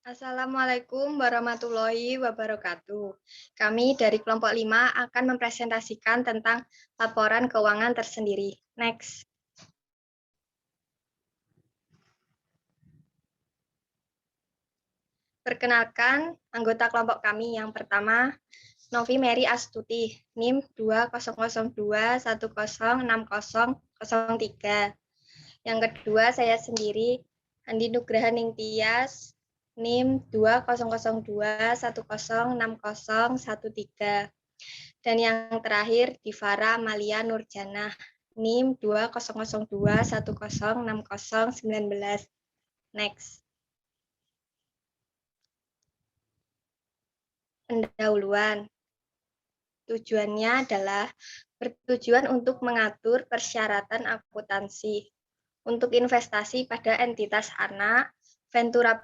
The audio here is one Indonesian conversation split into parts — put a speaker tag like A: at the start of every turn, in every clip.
A: Assalamualaikum warahmatullahi wabarakatuh. Kami dari kelompok 5 akan mempresentasikan tentang laporan keuangan tersendiri. Next. Perkenalkan anggota kelompok kami yang pertama, Novi Mary Astuti, NIM 2002106003. Yang kedua, saya sendiri, Andi Nugraha Ningtyas, NIM 2002106013. Dan yang terakhir, Divara Malia Nurjana, NIM 2002106019. Next. Pendahuluan. Tujuannya adalah bertujuan untuk mengatur persyaratan akuntansi untuk investasi pada entitas anak, ventura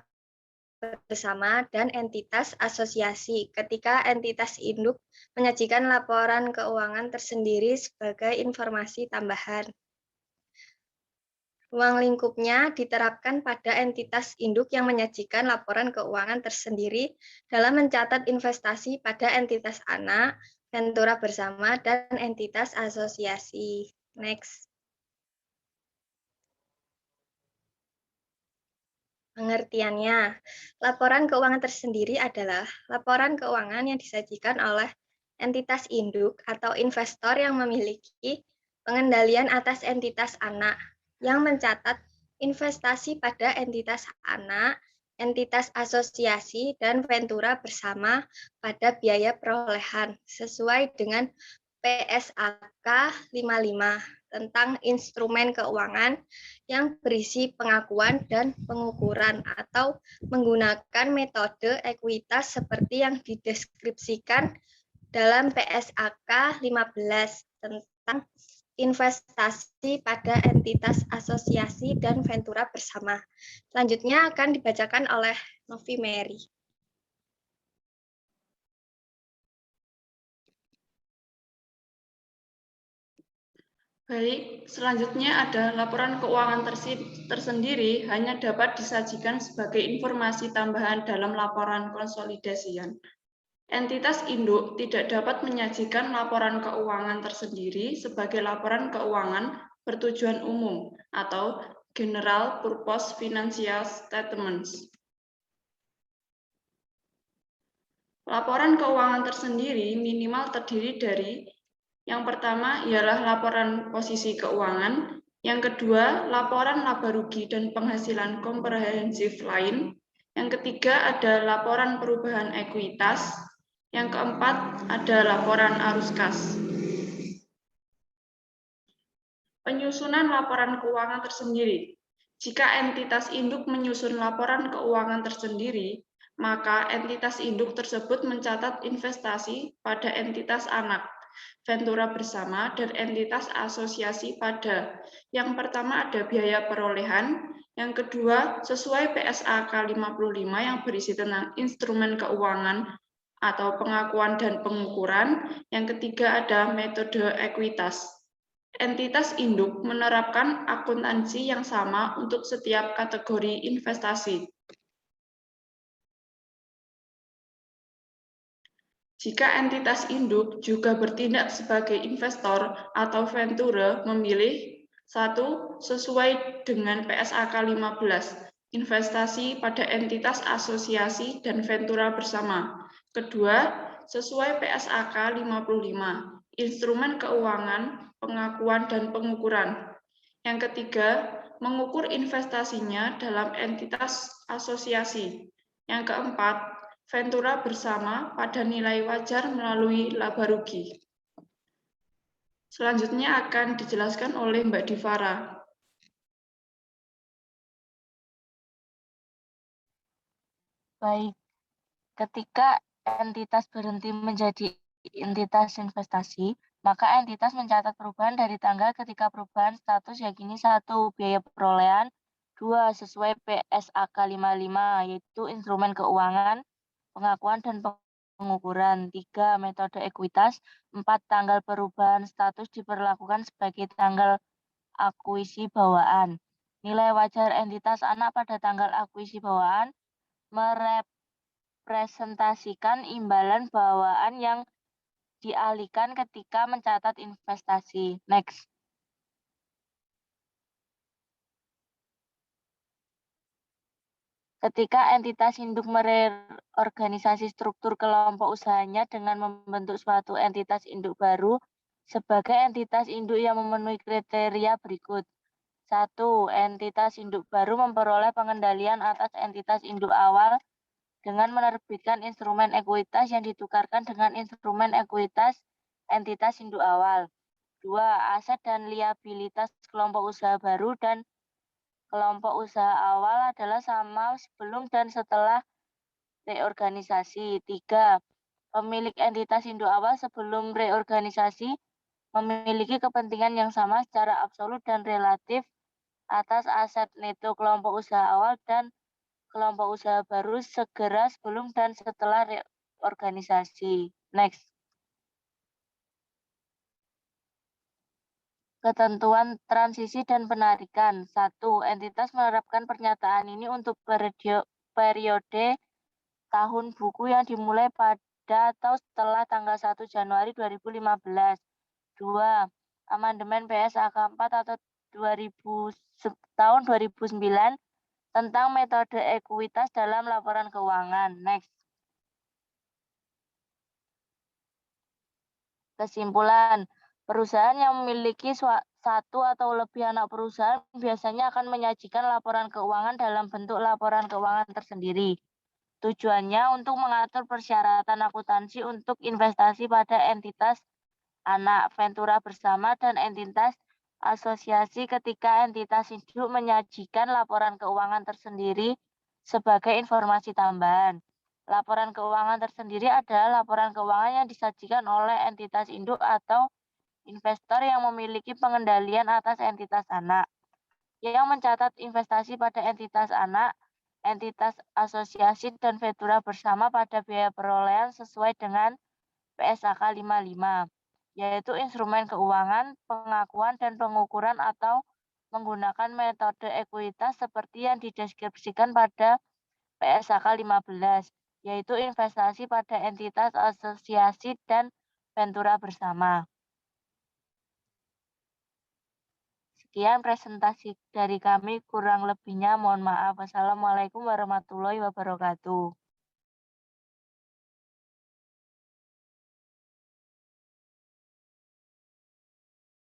A: bersama, dan entitas asosiasi ketika entitas induk menyajikan laporan keuangan tersendiri sebagai informasi tambahan. Ruang lingkupnya diterapkan pada entitas induk yang menyajikan laporan keuangan tersendiri dalam mencatat investasi pada entitas anak, ventura bersama, dan entitas asosiasi. Next. Pengertiannya, laporan keuangan tersendiri adalah laporan keuangan yang disajikan oleh entitas induk atau investor yang memiliki pengendalian atas entitas anak yang mencatat investasi pada entitas anak, entitas asosiasi, dan ventura bersama pada biaya perolehan sesuai dengan PSAK 55 tentang instrumen keuangan yang berisi pengakuan dan pengukuran atau menggunakan metode ekuitas seperti yang dideskripsikan dalam PSAK 15 tentang investasi pada entitas asosiasi dan ventura bersama. Selanjutnya akan dibacakan oleh Novi Mary.
B: Baik, selanjutnya ada laporan keuangan tersendiri hanya dapat disajikan sebagai informasi tambahan dalam laporan konsolidasian. Entitas induk tidak dapat menyajikan laporan keuangan tersendiri sebagai laporan keuangan bertujuan umum atau General Purpose Financial Statements. Laporan keuangan tersendiri minimal terdiri dari yang pertama ialah laporan posisi keuangan, yang kedua laporan laba rugi dan penghasilan komprehensif lain, yang ketiga ada laporan perubahan ekuitas, yang keempat ada laporan arus kas. Penyusunan laporan keuangan tersendiri. Jika entitas induk menyusun laporan keuangan tersendiri, maka entitas induk tersebut mencatat investasi pada entitas anak, ventura bersama, dan entitas asosiasi pada yang pertama ada biaya perolehan, yang kedua sesuai PSAK 55 yang berisi tentang instrumen keuangan atau pengakuan dan pengukuran, yang ketiga ada metode ekuitas. Entitas induk menerapkan akuntansi yang sama untuk setiap kategori investasi. Jika entitas induk juga bertindak sebagai investor atau venture, memilih 1. Sesuai dengan PSAK 15, investasi pada entitas asosiasi dan ventura bersama. Kedua, sesuai PSAK 55, instrumen keuangan, pengakuan, dan pengukuran. Yang ketiga, mengukur investasinya dalam entitas asosiasi. Yang keempat, ventura bersama pada nilai wajar melalui laba rugi. Selanjutnya akan dijelaskan oleh Mbak Divara.
C: Baik, ketika entitas berhenti menjadi entitas investasi, maka entitas mencatat perubahan dari tanggal ketika perubahan status yakni 1. Biaya perolehan, 2. Sesuai PSAK 55 yaitu instrumen keuangan, pengakuan dan pengukuran, 3. Metode ekuitas, 4. Tanggal perubahan status diperlakukan sebagai tanggal akuisi bawaan. Nilai wajar entitas anak pada tanggal akuisi bawaan merepresentasikan imbalan bawaan yang dialihkan ketika mencatat investasi. Next. Ketika entitas induk mereorganisasi struktur kelompok usahanya dengan membentuk suatu entitas induk baru sebagai entitas induk yang memenuhi kriteria berikut. 1. Entitas induk baru memperoleh pengendalian atas entitas induk awal dengan menerbitkan instrumen ekuitas yang ditukarkan dengan instrumen ekuitas entitas induk awal. 2. Aset dan liabilitas kelompok usaha baru dan kelompok usaha awal adalah sama sebelum dan setelah reorganisasi. 3. Pemilik entitas induk awal sebelum reorganisasi memiliki kepentingan yang sama secara absolut dan relatif atas aset neto kelompok usaha awal dan kelompok usaha baru segera sebelum dan setelah reorganisasi. Next. Ketentuan transisi dan penarikan. 1. Entitas menerapkan pernyataan ini untuk periode tahun buku yang dimulai pada atau setelah tanggal 1 Januari 2015. 2. Amandemen PSAK 4 atau tahun 2009 tentang metode ekuitas dalam laporan keuangan. Next. Kesimpulan. Perusahaan yang memiliki satu atau lebih anak perusahaan biasanya akan menyajikan laporan keuangan dalam bentuk laporan keuangan tersendiri. Tujuannya untuk mengatur persyaratan akuntansi untuk investasi pada entitas anak, ventura bersama, dan entitas asosiasi ketika entitas induk menyajikan laporan keuangan tersendiri sebagai informasi tambahan. Laporan keuangan tersendiri adalah laporan keuangan yang disajikan oleh entitas induk atau investor yang memiliki pengendalian atas entitas anak, yang mencatat investasi pada entitas anak, entitas asosiasi, dan ventura bersama pada biaya perolehan sesuai dengan PSAK 55, yaitu instrumen keuangan, pengakuan, dan pengukuran atau menggunakan metode ekuitas seperti yang dideskripsikan pada PSAK 15, yaitu investasi pada entitas asosiasi dan ventura bersama. Sekian presentasi dari kami, kurang lebihnya mohon maaf. Wassalamualaikum warahmatullahi wabarakatuh.